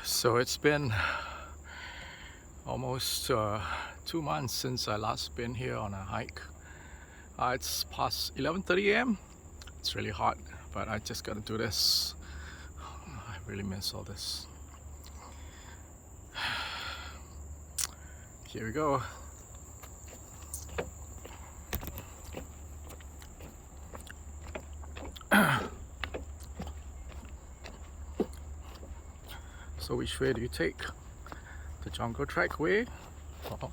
So it's been almost 2 months since I last been here on a hike. It's past 11:30 a.m. It's really hot, but I just gotta do this. I really miss all this. Here we go. So which way do you take? The jungle track way or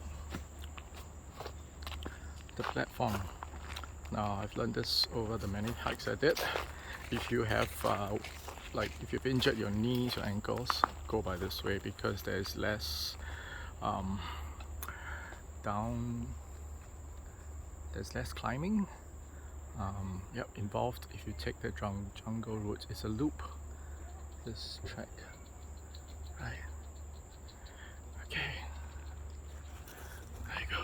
the platform? Now I've learned this over the many hikes I did. If you have if you've injured your knees or ankles, go by this way because there's less there's less climbing involved. If you take the jungle route, it's a loop, this track, right? Okay, there you go.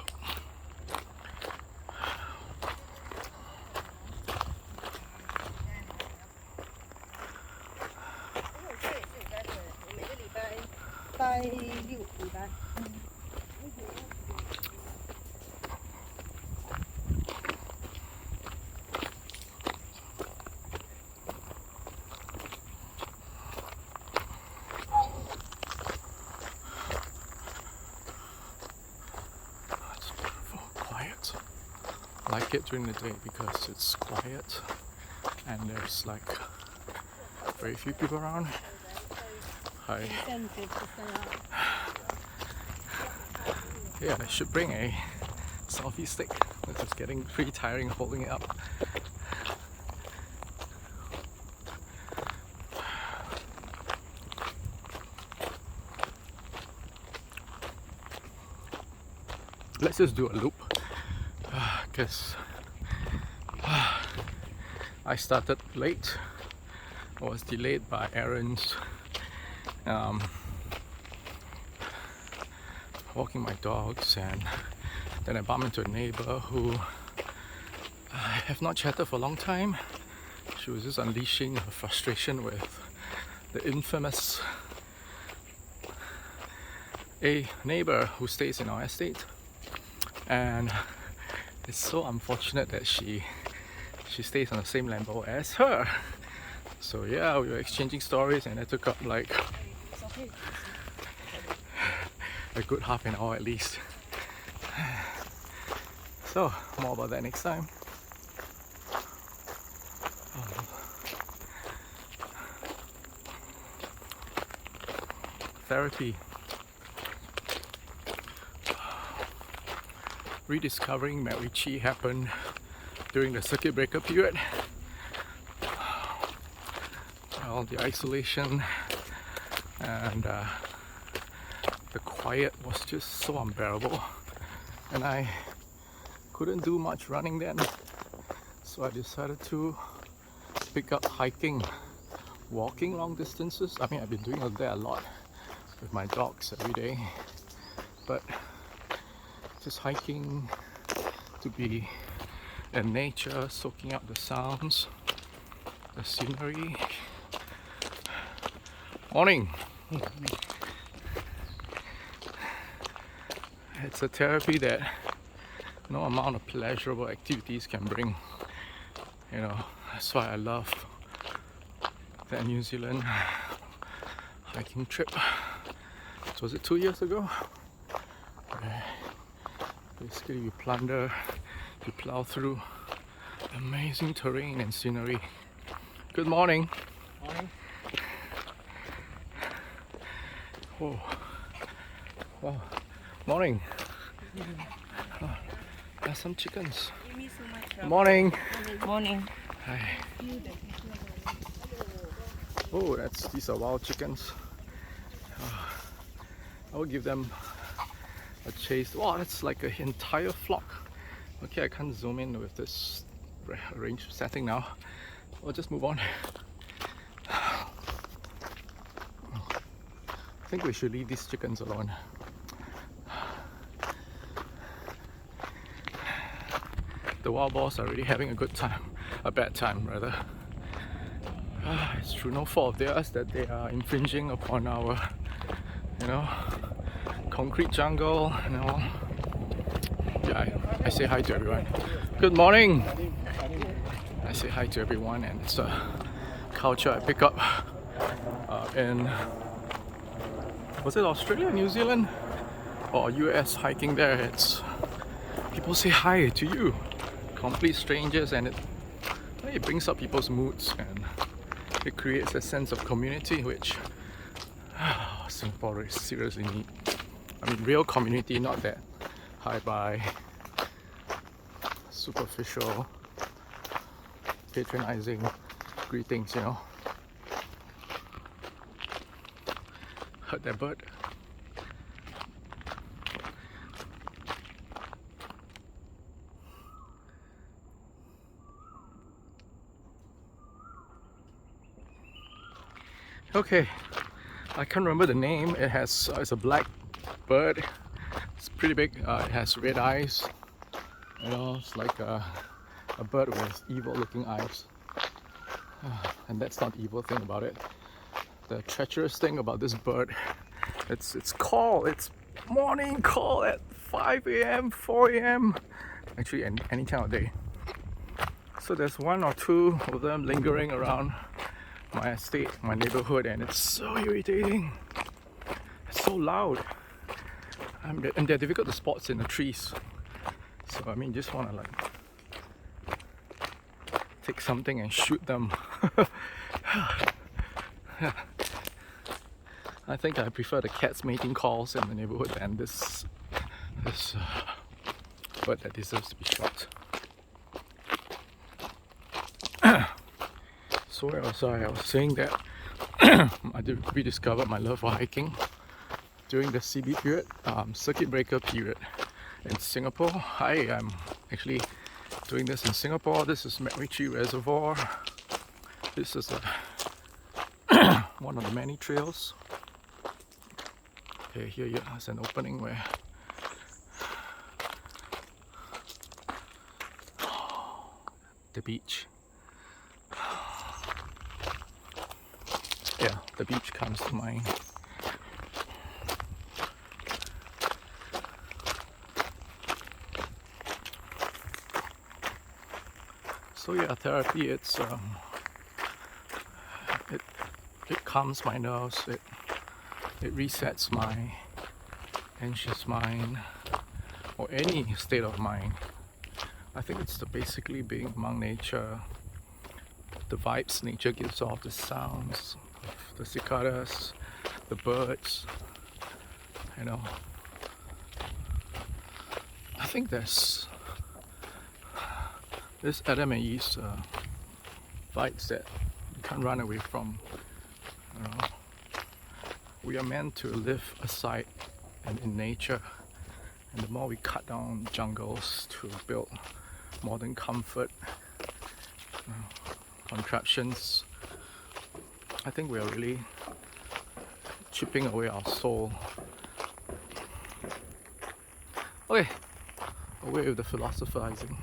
It's beautiful, quiet. I like it during the day because it's quiet and there's like very few people around. Hi. Yeah, I should bring a selfie stick. It's just getting pretty tiring holding it up. Let's just do a loop because I started late. I was delayed by errands, walking my dogs, and then I bumped into a neighbor who I have not chatted for a long time. She was just unleashing her frustration with the infamous a neighbor who stays in our estate, and it's so unfortunate that she stays on the same level as her. So yeah, we were exchanging stories and it took up like a good half an hour at least. So more about that next time. Therapy. Rediscovering Macritchie happened during the circuit breaker period. All the isolation and the quiet was just so unbearable, and I couldn't do much running then, so I decided to pick up hiking, walking long distances. I mean, I've been doing that a lot with my dogs every day, but just hiking to be in nature, soaking up the sounds, the scenery. Morning. It's a therapy that no amount of pleasurable activities can bring. You know, that's why I love that New Zealand hiking trip. So was it 2 years ago? Basically, we plow through amazing terrain and scenery. Good morning. Morning. Oh, wow. Morning. Oh, there's some chickens. Morning. Morning. Hi. Oh, these are wild chickens. I will give them a chase. Wow, that's like an entire flock. Okay, I can't zoom in with this range setting now. I'll just move on. I think we should leave these chickens alone. The wild boars are really having a bad time rather. It's through no fault of theirs that they are infringing upon our, concrete jungle. Yeah, I say hi to everyone. Good morning. I say hi to everyone, and it's a culture I pick up in, was it Australia, New Zealand, or US? Hiking there, it's people say hi to you, complete strangers, and it brings up people's moods and it creates a sense of community which Singapore seriously need. I mean, real community, not that hi-bye, superficial, patronizing greetings, Heard that bird? Okay, I can't remember the name. It's a black bird. It's pretty big. It has red eyes. It's like a bird with evil-looking eyes. And that's not the evil thing about it. The treacherous thing about this bird, it's call. It's morning call at 5 a.m., 4 a.m. Actually, any time of day. So there's one or two of them lingering around my estate, my neighborhood, and it's so irritating. It's so loud. And they're difficult to spot in the trees. So I mean, just want to take something and shoot them. I think I prefer the cats mating calls in the neighborhood than this bird that deserves to be shot. So where was I? I was saying that I did rediscover my love for hiking during the CB period, circuit breaker period in Singapore. I'm actually doing this in Singapore. This is Macritchie Reservoir. This is one of the many trails. Okay, here is an opening where the beach. Yeah, the beach comes to mind. So yeah, therapy. It calms my nerves. It resets my anxious mind or any state of mind. I think it's basically being among nature. The vibes nature gives off, the sounds, the cicadas, the birds, I think there's this Adam and Eve's vibes that you can't run away from. We are meant to live aside and in nature, and the more we cut down jungles to build modern comfort contraptions, I think we are really chipping away our soul. Okay, away with the philosophizing.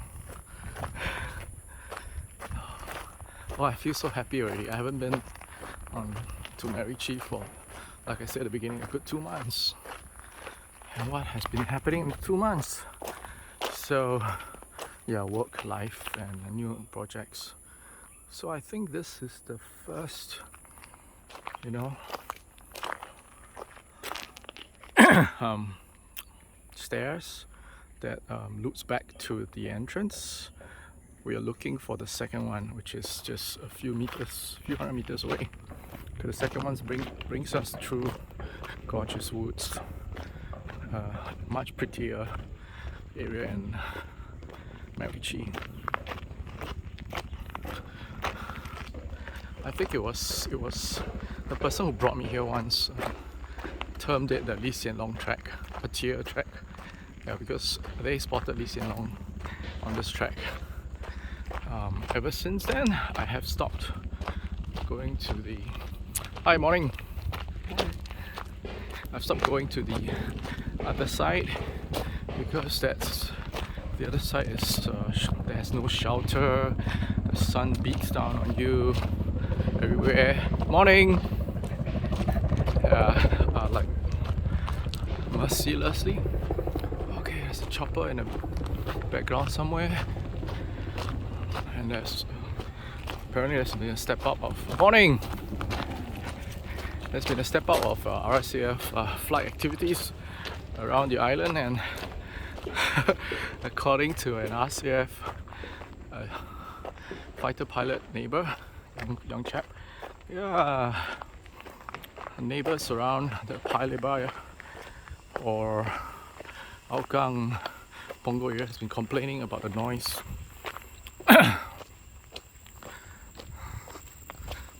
Oh, I feel so happy already. I haven't been to Macritchie for, like I said at the beginning, a good 2 months. And what has been happening in 2 months? So, yeah, work, life, and new projects. So I think this is the first, stairs that loops back to the entrance. We are looking for the second one, which is just a few hundred meters away. The second one brings us through gorgeous woods, much prettier area in Macritchie. I think it was the person who brought me here once termed it the Lee Hsien Loong track, a tier track. Yeah, because they spotted Lee Hsien Loong on this track. Ever since then, I have stopped going to the. Hi, morning. I've stopped going to the other side because the other side is there's no shelter. The sun beats down on you. everywhere. Morning! Like mercilessly. Okay, there's a chopper in the background somewhere. And apparently there's been a step up of morning. There's been a step up of RSAF flight activities around the island, and according to an RCF fighter pilot neighbor, young chap, yeah, neighbors around the Pai Lebar or Hougang Punggol area has been complaining about the noise.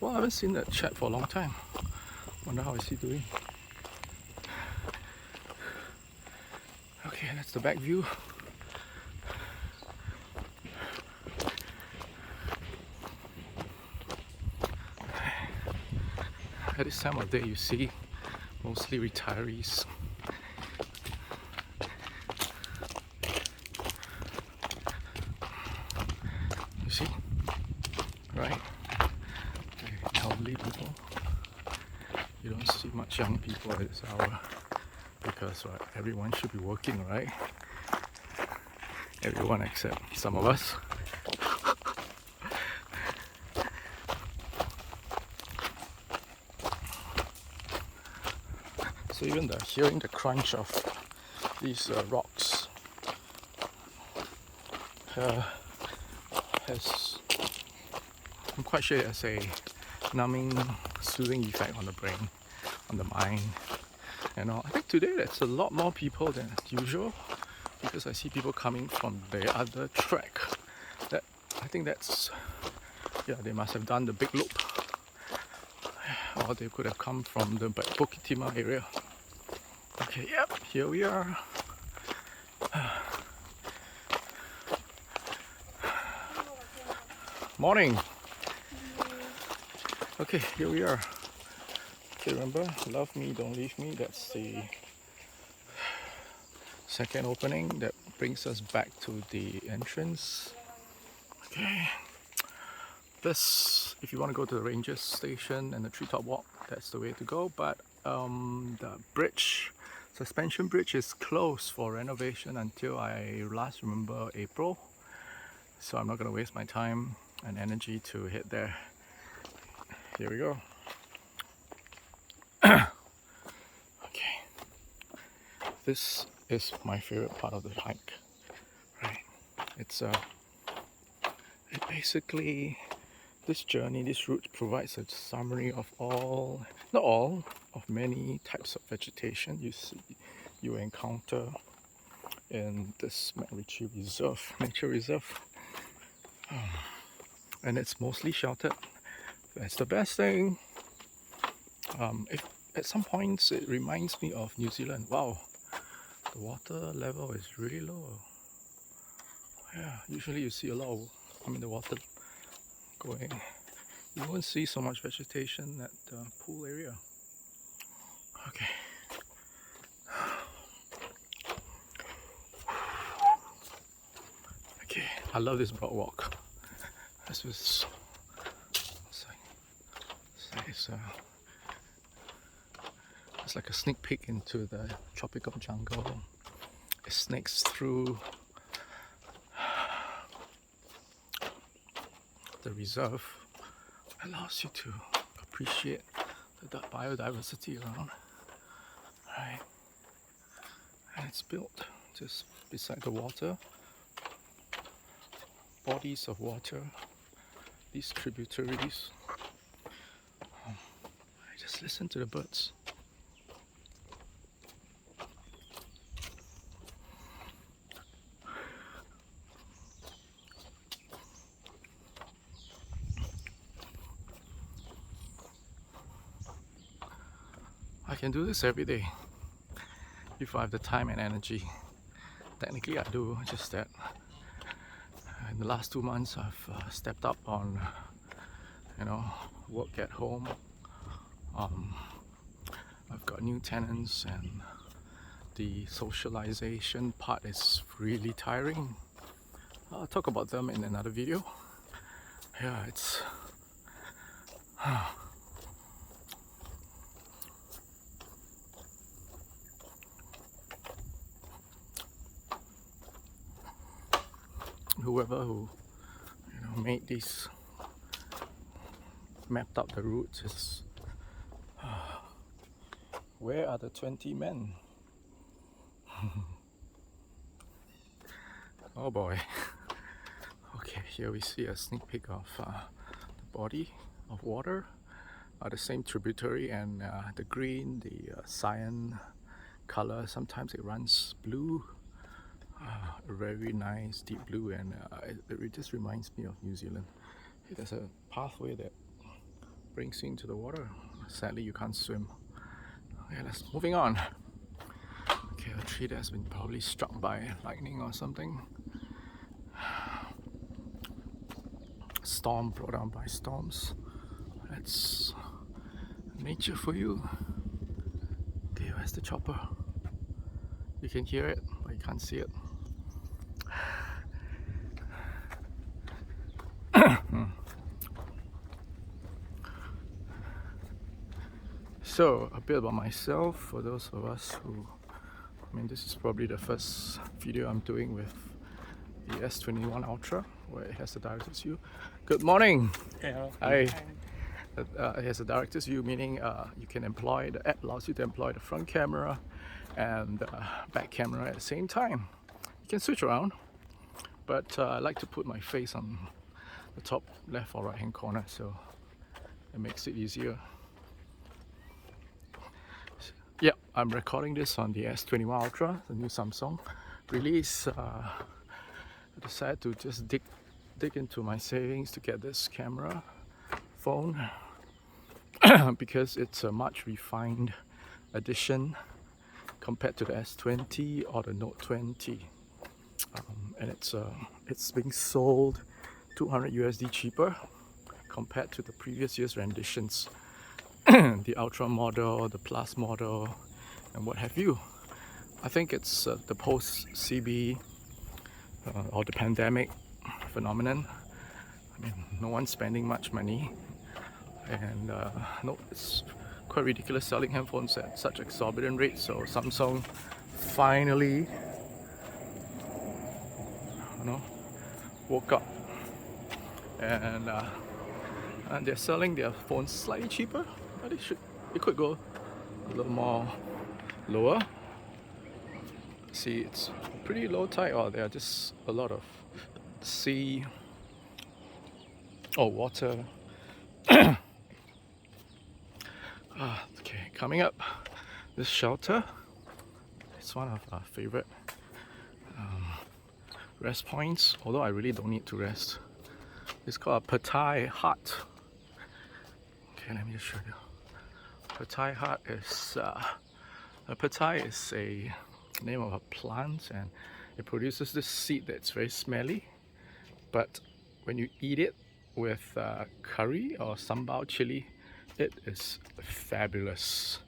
Well, I haven't seen that chap for a long time. Wonder how is he doing. Okay, that's the back view. At this time of day, you see mostly retirees. You see, right? Elderly people. You don't see much young people at this hour because everyone should be working, right? Everyone except some of us. So even hearing the crunch of these rocks I'm quite sure it has a numbing, soothing effect on the brain, on the mind. And I think today there's a lot more people than usual because I see people coming from the other track. I think that's, yeah, they must have done the big loop, or they could have come from the Bukit Timah area. Okay, yep, here we are. Morning. Okay, here we are. Okay, remember, love me, don't leave me. That's the second opening that brings us back to the entrance. Okay. This, if you want to go to the ranger station and the treetop walk, that's the way to go. But the bridge, suspension bridge, is closed for renovation until I last remember April. So I'm not going to waste my time and energy to hit there. Here we go. Okay. This is my favorite part of the hike. Right. It's basically, this journey, this route provides a summary of not all, of many types of vegetation you encounter in this Macritchie Reserve, nature reserve. And it's mostly sheltered. That's the best thing. At some points it reminds me of New Zealand. Wow, the water level is really low. Yeah, usually you see a lot of, the water going. You won't see so much vegetation at the pool area. Okay. Okay, I love this boardwalk. This was it's like a sneak peek into the tropical jungle. It snakes through the reserve, allows you to appreciate the biodiversity around. Right. And it's built just beside the water, bodies of water, these tributaries. I just listen to the birds. I can do this every day if I have the time and energy. Technically I do, just that in the last 2 months I've stepped up on work at home. I've got new tenants and the socialization part is really tiring. I'll talk about them in another video. Yeah, Whoever who made these, mapped out the routes is where are the 20 men? Oh boy. Okay, here we see a sneak peek of the body of water, the same tributary, and the green, the cyan color. Sometimes it runs blue, a very nice deep blue, and it just reminds me of New Zealand. There's a pathway that brings you into the water. Sadly, you can't swim. Okay, let's moving on. Okay, a tree that's been probably struck by lightning or something. Storm, brought down by storms. That's nature for you. Okay, where's the chopper? You can hear it, but you can't see it. So, a bit about myself for those of us who, this is probably the first video I'm doing with the S21 Ultra, where it has the director's view. Good morning! Hello. Hi! It has a director's view, meaning you can employ, the app allows you to employ the front camera and back camera at the same time. You can switch around, but I like to put my face on the top left or right hand corner, so it makes it easier. Yeah, I'm recording this on the S21 Ultra, the new Samsung release. I decided to just dig into my savings to get this camera phone because it's a much refined edition compared to the S20 or the Note 20, and it's being sold $200 cheaper compared to the previous year's renditions. The Ultra model, the Plus model, and what have you. I think it's the post-CB or the pandemic phenomenon. No one's spending much money, and no, it's quite ridiculous selling handphones at such exorbitant rates. So Samsung finally, woke up, and they're selling their phones slightly cheaper. But it could go a little more lower. See, it's pretty low tide, or there are just a lot of water. Okay, coming up, this shelter. It's one of our favorite rest points, although I really don't need to rest. It's called a Pattaya Hut. Okay, let me just show you. Pattaya Hut is Pattaya is a name of a plant, and it produces this seed that's very smelly, but when you eat it with curry or sambal chili, it is fabulous.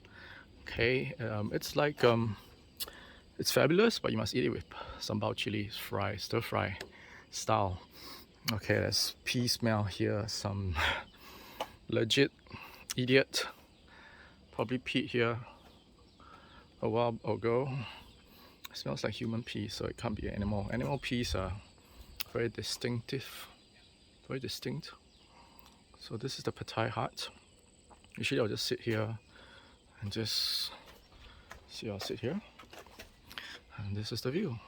Okay, it's like it's fabulous, but you must eat it with sambal chili, stir fry style. Okay, there's pea smell here. Some legit idiot probably peed here a while ago. It smells like human pee, so it can't be animal. Animal pees are very distinct. So this is the Pattaya Hut. Usually I'll just sit here and just see. I'll sit here, and this is the view.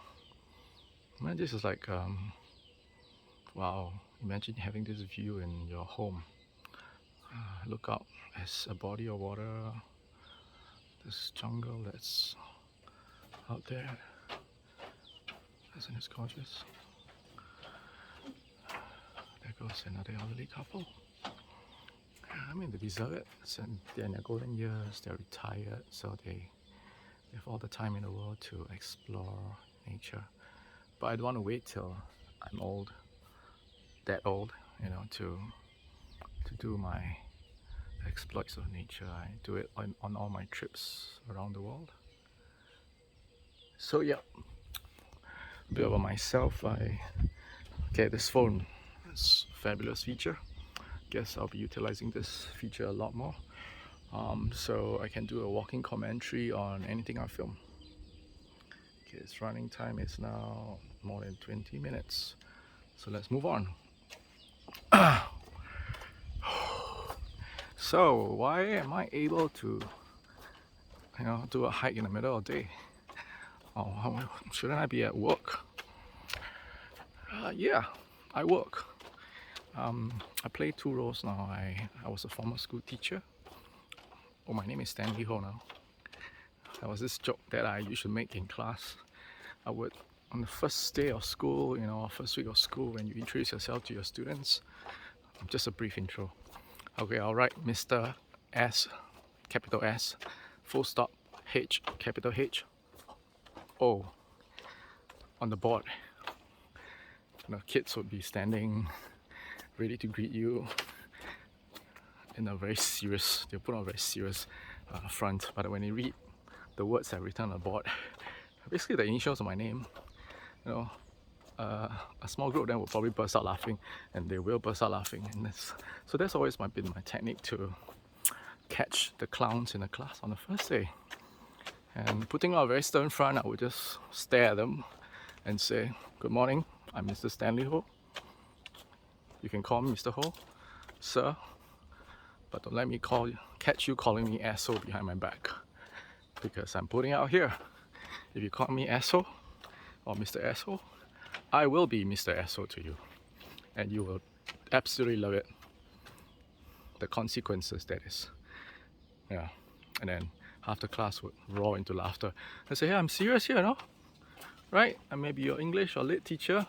Man, this is like wow! Imagine having this view in your home. Look out, there's a body of water. This jungle that's out there. Isn't it gorgeous? There goes another elderly couple. They deserve it. They're in their golden years, they're retired, so they have all the time in the world to explore nature. But I don't want to wait till I'm old, that old, to do my exploits of nature. I do it on all my trips around the world. So yeah, a bit about myself. I get this phone. It's a fabulous feature. guess I'll be utilizing this feature a lot more. So I can do a walking commentary on anything I film. Okay, its running time is now more than 20 minutes. So let's move on. So why am I able to, do a hike in the middle of the day? Oh, shouldn't I be at work? Yeah, I work. I play two roles now. I was a former school teacher. Oh, my name is Stanley Ho now. That was this joke that I used to make in class. I would, on the first day of school, first week of school, when you introduce yourself to your students, just a brief intro. Okay, I'll write Mr. S, capital S, full stop, H, capital H, O, on the board. Kids would be standing ready to greet you in a very serious, they'll put on a very serious front, but when they read the words that are written on the board, basically the initials of my name, a small group then will probably burst out laughing, and they will burst out laughing, and so that's always been my technique to catch the clowns in the class on the first day. And putting on a very stern front, I would just stare at them and say, "Good morning, I'm Mr. Stanley Ho. You can call me Mr. Ho, sir, but don't let me catch you calling me asshole behind my back, because I'm putting out here. If you call me asshole or Mr. Asshole, I will be Mr. Asshole to you, and you will absolutely love it. The consequences, that is." Yeah, and then half the class would roar into laughter and say, "Hey, I'm serious here, no? Right? I may be your English or lit teacher.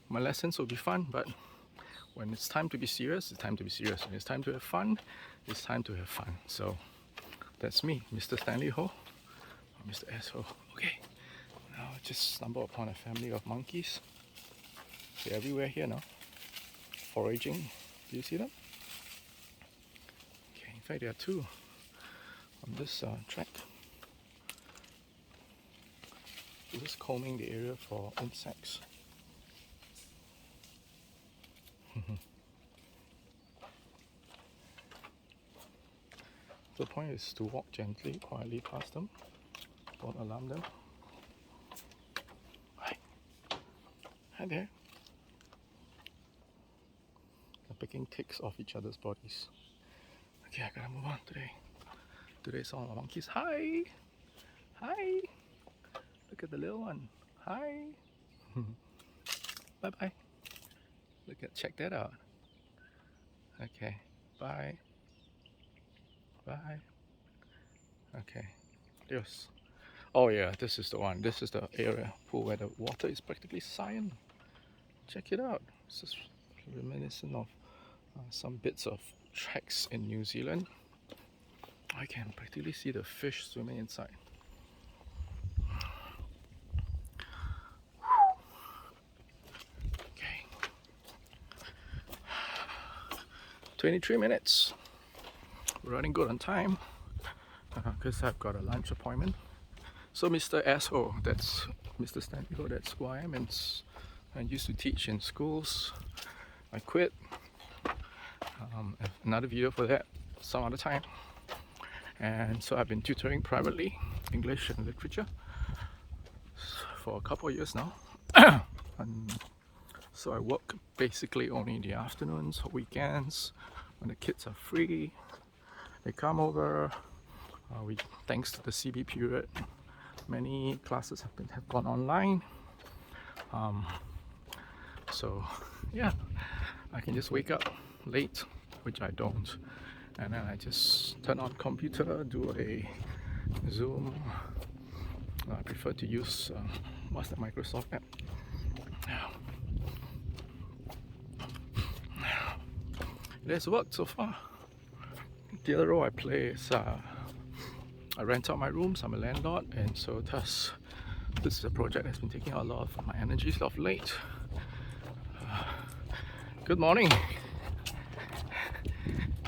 My lessons will be fun, but when it's time to be serious, it's time to be serious. When it's time to have fun, it's time to have fun." So that's me, Mr. Stanley Ho, or Mr. Asshole. Okay, now I just stumbled upon a family of monkeys. They're everywhere here now, foraging. Do you see them? Okay, in fact there are two on this track. They're just combing the area for insects. The point is to walk gently, quietly past them. Don't alarm them. Hi. Hi there. They're picking ticks off each other's bodies. Okay, I gotta move on today. Today's all the monkeys. Hi! Hi! Look at the little one. Hi! Bye bye. Check that out. Okay, bye. Bye. Okay, adios. Oh yeah, this is the one. This is the area pool where the water is practically cyan. Check it out. This is reminiscent of some bits of tracks in New Zealand. I can practically see the fish swimming inside. Okay. 23 minutes. Running good on time because I've got a lunch appointment. So Mr. Asshole, that's Mr. Stanley Ho, that's who I am. And I used to teach in schools. I quit. Another video for that some other time. And so I've been tutoring privately, English and literature, for a couple of years now. And so I work basically only in the afternoons or weekends when the kids are free. They come over. Thanks to the CB period, many classes have gone online. So yeah, I can just wake up late, which I don't, and then I just turn on computer, do a Zoom. I prefer to use what's the Microsoft app? It has worked so far. The other role I play is I rent out my rooms. I'm a landlord, and so thus this is a project that's been taking a lot of my energies of late. Good morning.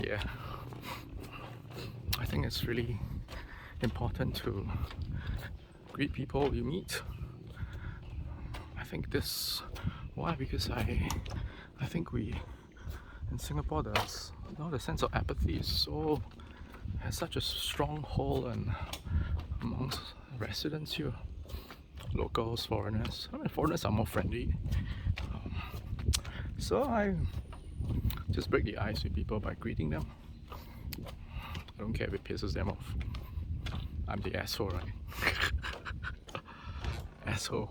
Yeah, I think it's really important to greet people you meet. I think why? Because I think we In Singapore, the sense of apathy has such a stronghold and amongst residents here, locals, foreigners. I mean, foreigners are more friendly. So I just break the ice with people by greeting them. I don't care if it pisses them off. I'm the asshole, right? Asshole.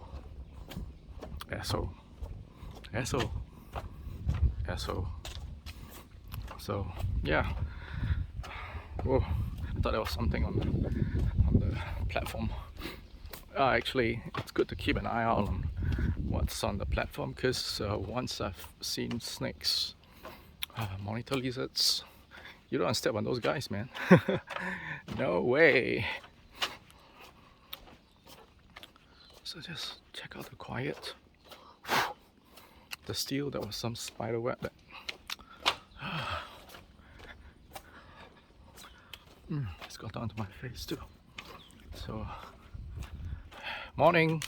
Asshole. Asshole. Asshole. So yeah. Whoa, I thought there was something on the platform. Actually, it's good to keep an eye out on what's on the platform, because once I've seen snakes, monitor lizards, you don't step on those guys, man. No way. So just check out the quiet. The steel, that was some spider web that it's got onto my face too. So morning.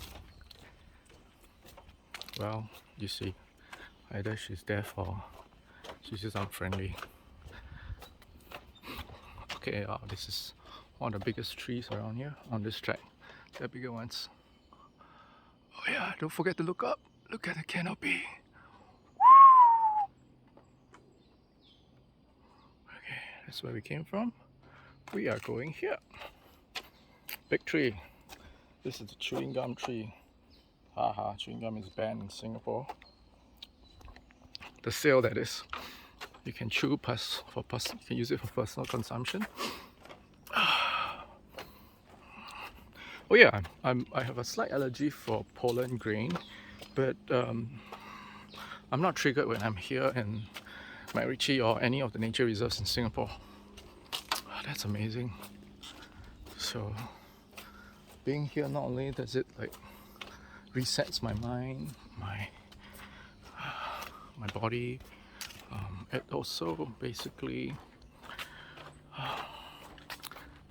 Well, you see, either she's deaf or she's just unfriendly. Okay, this is one of the biggest trees around here on this track. They're bigger ones. Oh yeah, don't forget to look up. Look at the canopy. Okay, that's where we came from. We are going here. Big tree. This is the chewing gum tree. Haha, chewing gum is banned in Singapore. The sale, that is. You can chew you can use it for personal consumption. Oh yeah, I have a slight allergy for pollen grain, but I'm not triggered when I'm here in Macritchie or any of the nature reserves in Singapore. That's amazing. So being here, not only does it like resets my mind, my body, it also basically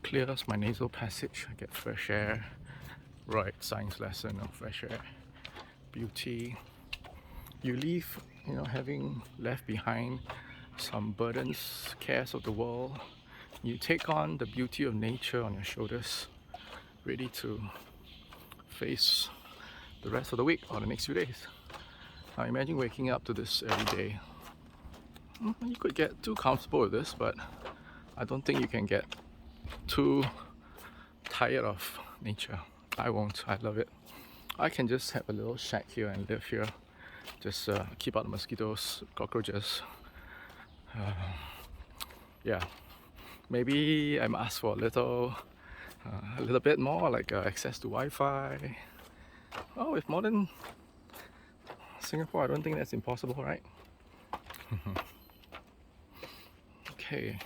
clears my nasal passage. I get fresh air. Right, science lesson of fresh air, beauty. You leave, having left behind some burdens, cares of the world. You take on the beauty of nature on your shoulders, ready to face the rest of the week or the next few days. Now imagine waking up to this every day. You could get too comfortable with this, but I don't think you can get too tired of nature. I won't. I love it. I can just have a little shack here and live here. Just keep out the mosquitoes, cockroaches. Yeah. Maybe I'm asked for a little bit more, like access to Wi-Fi. Oh, with modern Singapore, I don't think that's impossible, right? Okay,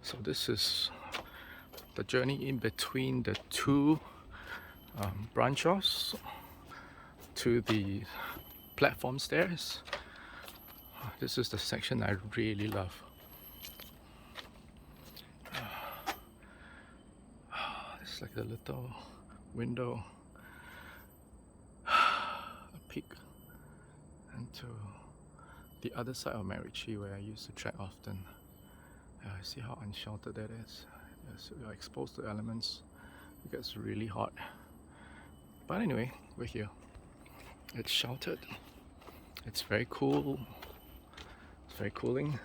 so this is the journey in between the two branch offs to the platform stairs. This is the section I really love. It's like a little window, a peek into the other side of Macritchie where I used to trek often. See how unsheltered that is. So you're exposed to elements. It gets really hot. But anyway, we're here. It's sheltered. It's very cool. It's very cooling.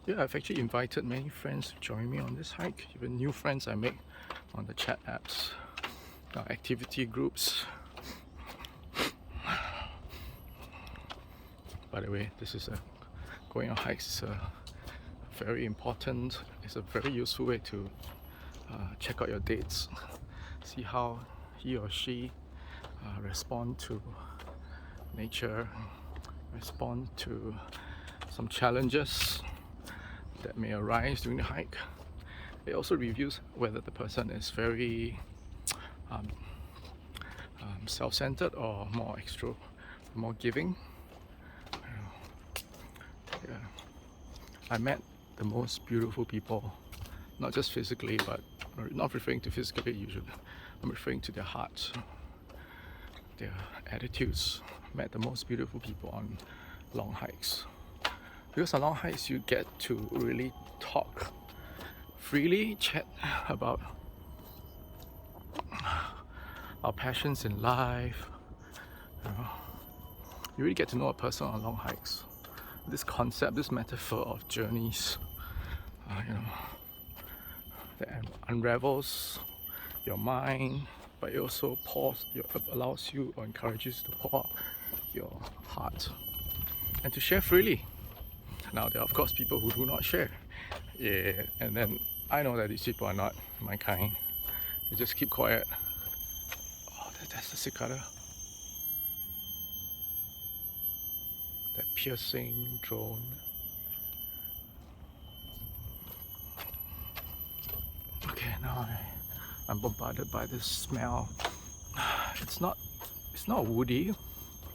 Yeah, I've actually invited many friends to join me on this hike. Even new friends I make on the chat apps, activity groups. By the way, this is going on hikes is very important. It's a very useful way to check out your dates, see how he or she respond to nature, respond to some challenges that may arise during the hike. It also reviews whether the person is very self-centered or more extro, more giving. Yeah. I met the most beautiful people, not just physically, but not referring to physically usually. I'm referring to their hearts. their attitudes. Met the most beautiful people on long hikes. Because on long hikes you get to really talk freely, chat about our passions in life. You really get to know a person on long hikes. This concept, this metaphor of journeys, that unravels your mind, but it also allows you or encourages you to pour out your heart and to share freely. Now, there are of course people who do not share, and then I know that these people are not my kind. They just keep quiet. Oh, that's the cicada. That piercing drone. Okay, now I'm bombarded by this smell. It's not woody.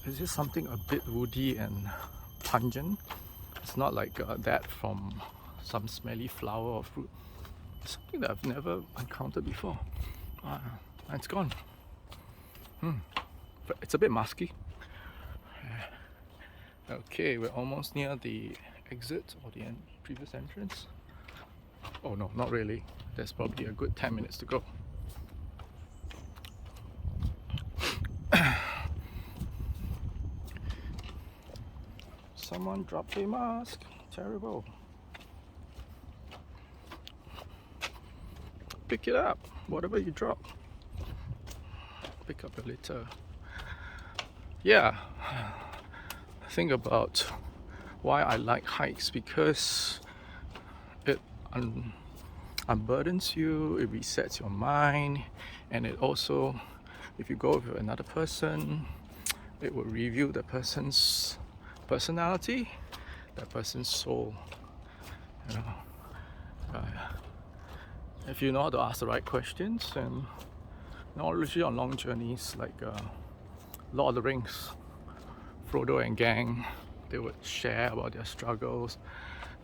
It's just something a bit woody and pungent. It's not like that from some smelly flower or fruit. It's something that I've never encountered before. And it's gone. But it's a bit musky. Okay, we're almost near the exit or the previous entrance. Oh no, not really. There's probably a good 10 minutes to go. Someone dropped a mask. Terrible. Pick it up. Whatever you drop, pick up a litter. Yeah. Think about why I like hikes, because it unburdens you, it resets your mind, and it also, if you go with another person, it will reveal the person's personality, that person's soul. If you know how to ask the right questions, and usually on long journeys like Lord of the Rings, Frodo and gang, they would share about their struggles.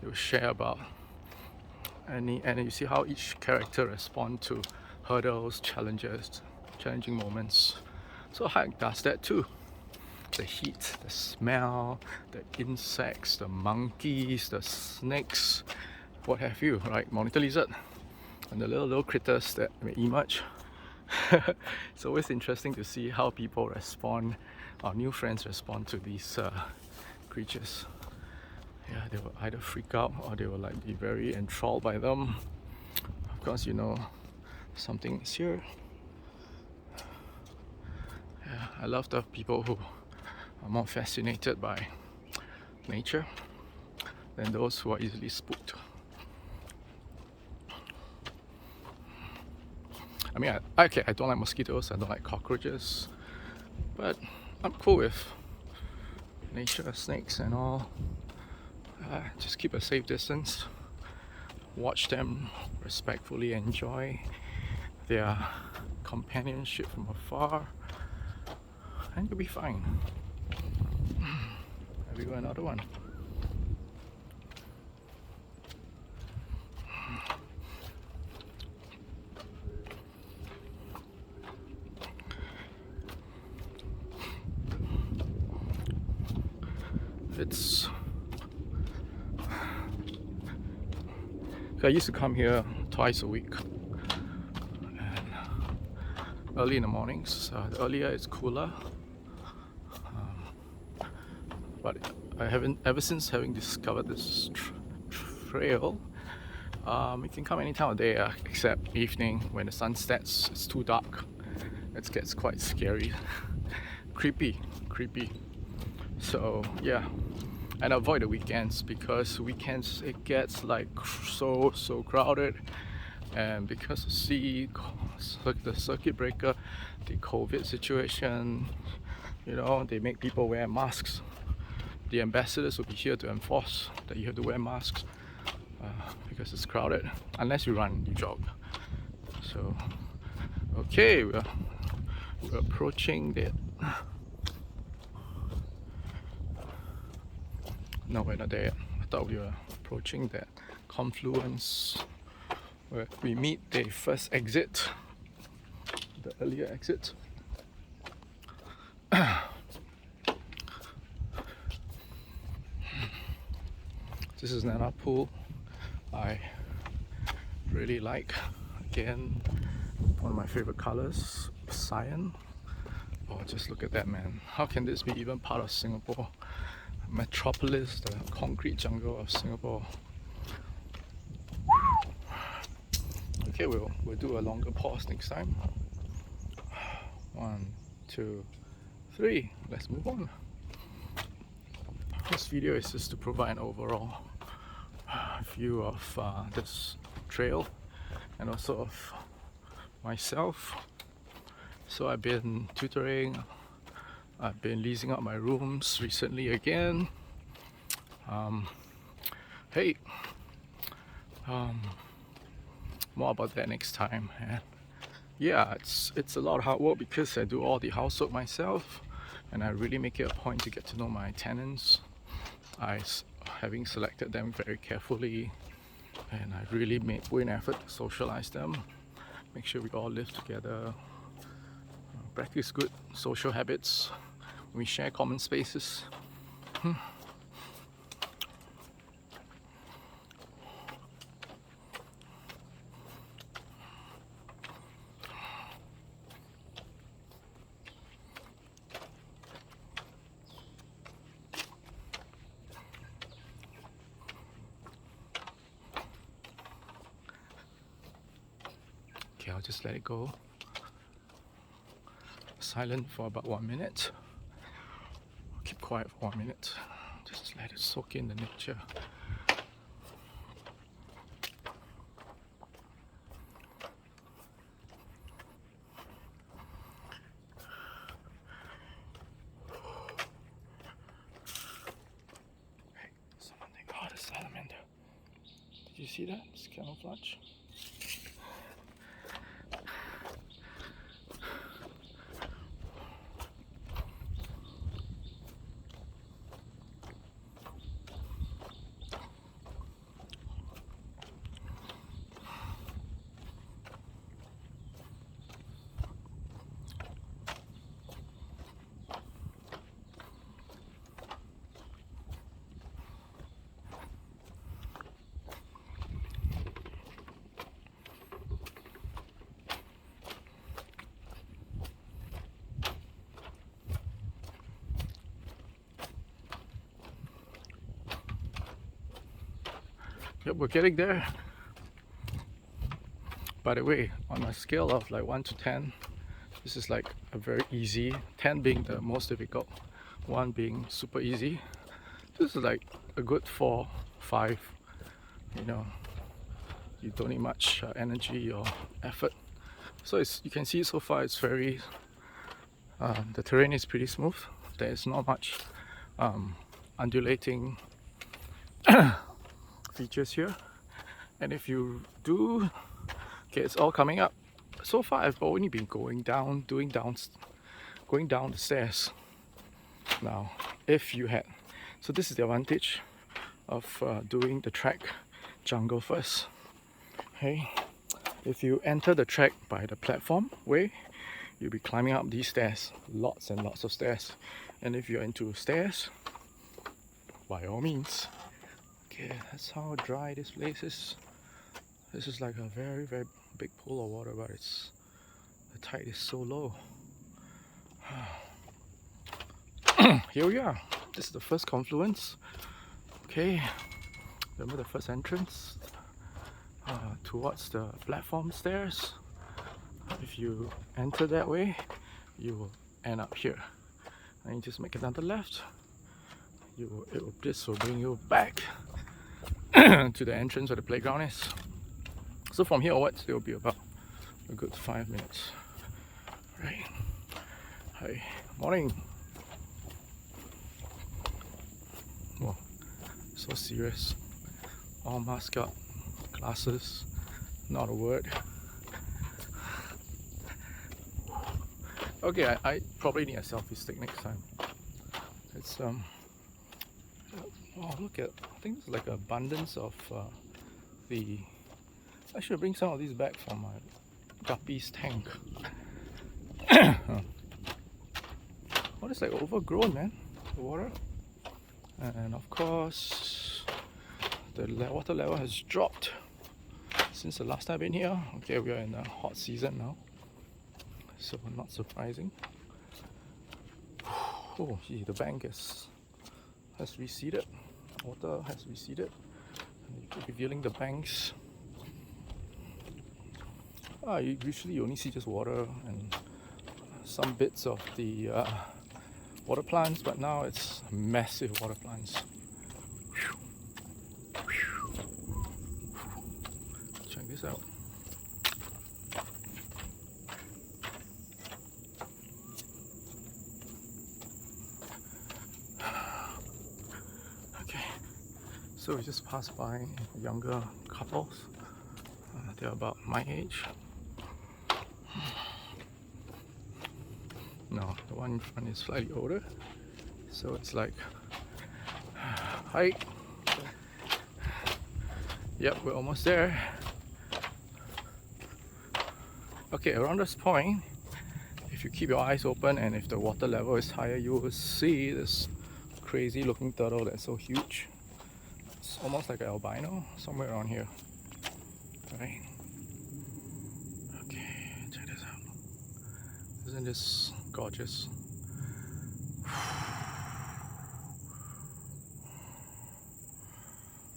They would share about and you see how each character respond to hurdles, challenges, challenging moments. So hike does that too. The heat, the smell, the insects, the monkeys, the snakes, what have you, right? Monitor lizard, and the little critters that may emerge. It's always interesting to see how people respond, our new friends respond to these creatures. Yeah, they will either freak out or they will be very enthralled by them. Of course, something is here. Yeah, I love the people who are more fascinated by nature than those who are easily spooked. I mean, I don't like mosquitoes, I don't like cockroaches, but I'm cool with nature, snakes and all. Just keep a safe distance, watch them respectfully enjoy their companionship from afar, and you'll be fine. Have we got another one? I used to come here twice a week, and early in the mornings. Earlier it's cooler, but I haven't, ever since having discovered this trail, you can come any time of day except evening when the sun sets. It's too dark. It gets quite scary, creepy. So yeah, and avoid the weekends, because weekends it gets so crowded, and because of the circuit breaker, the COVID situation, they make people wear masks. The ambassadors will be here to enforce that you have to wear masks because it's crowded, unless you run, you jog. So okay, we're approaching that. No, we're not there yet. I thought we were approaching that confluence where we meet the first exit, the earlier exit. This is another pool I really like. Again, one of my favorite colors, cyan. Oh, just look at that, man. How can this be even part of Singapore? Metropolis, the concrete jungle of Singapore. Okay, we'll do a longer pause next time. 1, 2, 3. Let's move on. This video is just to provide an overall view of this trail and also of myself. So I've been tutoring, I've been leasing out my rooms recently again. Hey, more about that next time. And yeah, it's a lot of hard work because I do all the housework myself, and I really make it a point to get to know my tenants. Having selected them very carefully, and I really put in effort to socialize them, make sure we all live together, practice good social habits, we share common spaces. Okay, I'll just let it go silent for about 1 minute. I'll keep quiet for 1 minute. Just let it soak in the nature. Hey, something. Oh, the salamander. Did you see that? It's camouflage. Yep, we're getting there. By the way, on a scale of like 1 to 10, this is like a very easy, 10 being the most difficult, 1 being super easy. This is like a good 4, 5. You know, you don't need much energy or effort. So you can see so far it's very, the terrain is pretty smooth. There's not much undulating features here, and if you do, okay, it's all coming up. So far I've only been going down the stairs. Now if you had, so this is the advantage of doing the track jungle first. Okay, if you enter the track by the platform way, you'll be climbing up these stairs, lots and lots of stairs. And if you're into stairs, by all means. Okay, that's how dry this place is. This is like a very, very big pool of water, but the tide is so low. Here we are. This is the first confluence. Okay, remember the first entrance towards the platform stairs. If you enter that way, you will end up here. And you just make another left. This will bring you back to the entrance where the playground is. So from here onwards, it will be about a good 5 minutes. Right. Hi. Morning. Whoa. So serious. All masked up. Glasses. Not a word. Okay, I probably need a selfie stick next time. It's oh, look at, I think there's like an abundance of I should bring some of these back from my guppy's tank. Oh, it's like overgrown, man, the water. And of course, the water level has dropped since the last time I've been here. Okay, we are in the hot season now, so not surprising. Oh, gee, the bank has receded. Water has receded. And you keep revealing the banks. Usually you only see just water and some bits of the water plants, but now it's massive water plants. Check this out. Okay, so we just passed by younger couples. They're about my age. No, the one in front is slightly older. So it's like, hi. Yep, we're almost there. Okay, around this point, if you keep your eyes open and if the water level is higher, you will see this crazy looking turtle that's so huge. It's almost like an albino, somewhere around here. Right? Okay, check this out. Isn't this gorgeous?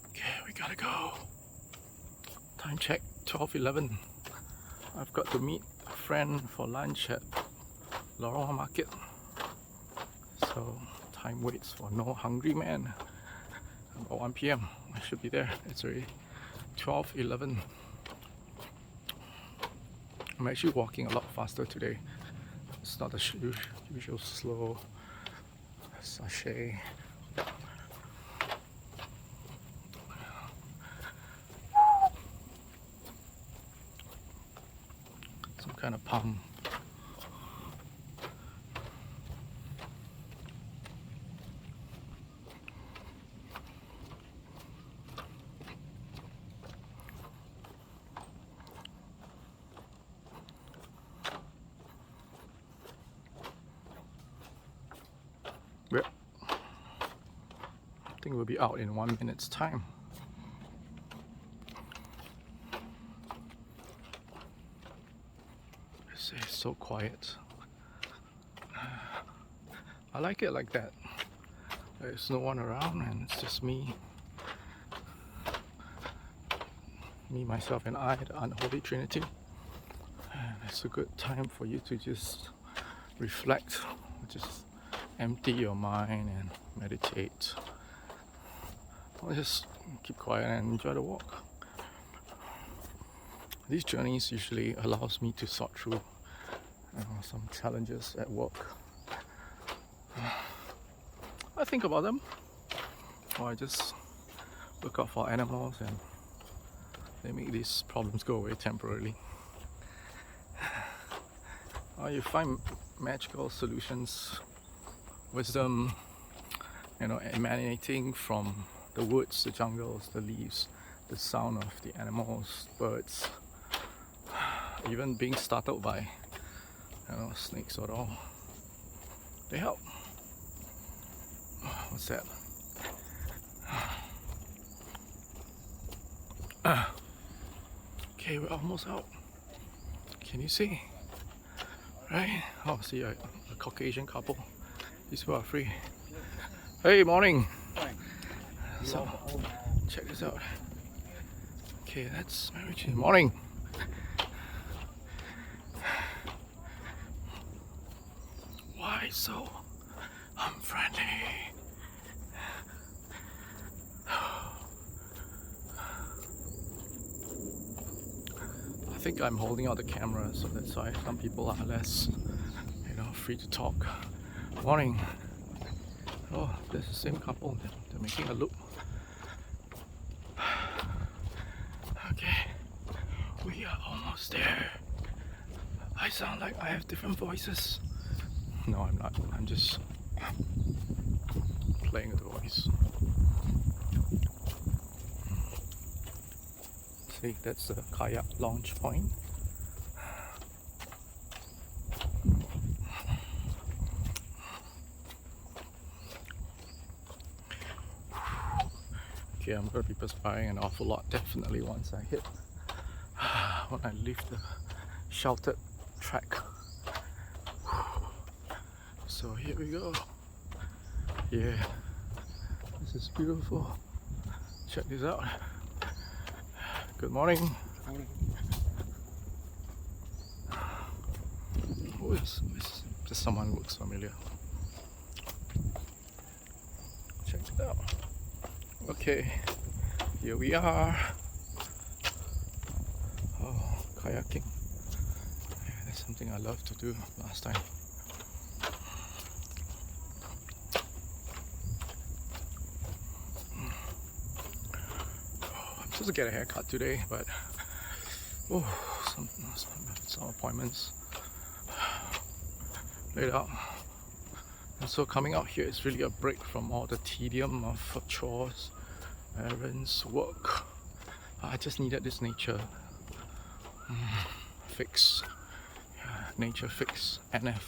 Okay, we gotta go. Time check, 12:11. I've got to meet a friend for lunch at Lorong Market. So time waits for no hungry man. About 1 p.m. I should be there. It's already 12:11. I'm actually walking a lot faster today. It's not the usual slow sachet. Some kind of palm. Yep. I think we'll be out in 1 minute's time. It's so quiet. I like it like that. There's no one around and it's just me. Me, myself and I, the unholy trinity. And it's a good time for you to just reflect, just empty your mind and meditate. Or just keep quiet and enjoy the walk. These journeys usually allows me to sort through some challenges at work. I think about them, or I just look out for animals and they make these problems go away temporarily. Or you find magical solutions, wisdom, emanating from the woods, the jungles, the leaves, the sound of the animals, birds, even being startled by snakes or all. They help. What's that? Okay, we're almost out. Can you see? Right? Oh, see a Caucasian couple. These people are free. Hey, morning. So, check this out. Okay, that's Macritchie. Morning. Why so unfriendly? I think I'm holding out the camera, so that's why some people are less, free to talk. Morning. Oh, there's the same couple. They're making a loop. Okay, we are almost there. I sound like I have different voices. No, I'm not. I'm just playing with the voice. See, that's the kayak launch point. Okay, Okay, I'm gonna be perspiring an awful lot definitely once I hit when I leave the sheltered track. So here we go. Yeah, this is beautiful. Check this out. Good morning. Oh, it's just someone who looks familiar. Check it out. Okay, here we are. Oh, kayaking. Yeah, that's something I loved to do last time. I'm supposed to get a haircut today, but some appointments laid out. And so coming out here is really a break from all the tedium of chores, errands, work. I just needed this nature fix. Yeah, nature fix, NF.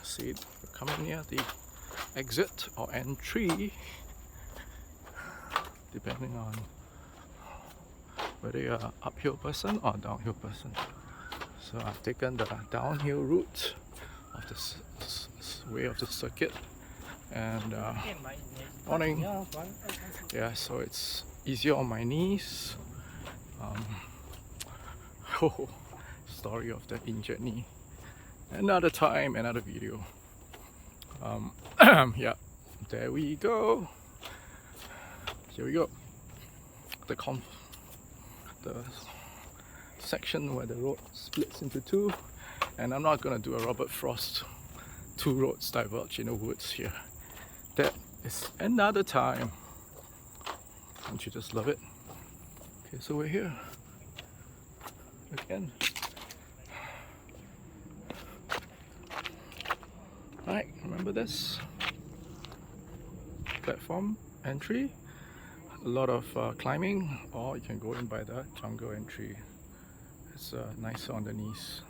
See, we're coming near the exit or entry, depending on whether you're an uphill person or a downhill person. So I've taken the downhill route of this way of the circuit, and morning. Yeah, so it's easier on my knees. Story of the injured knee. Another time, another video. Yeah, there we go. Here we go. The section where the road splits into two, and I'm not gonna do a Robert Frost two roads diverge in the woods here. That is another time. Don't you just love it? Okay, so we're here again. Right, remember this platform entry? A lot of climbing, or you can go in by the jungle entry. It's nicer on the knees.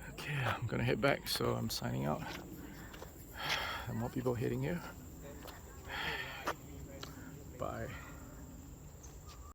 Okay, I'm gonna head back, so I'm signing out. There are more people heading here. Bye.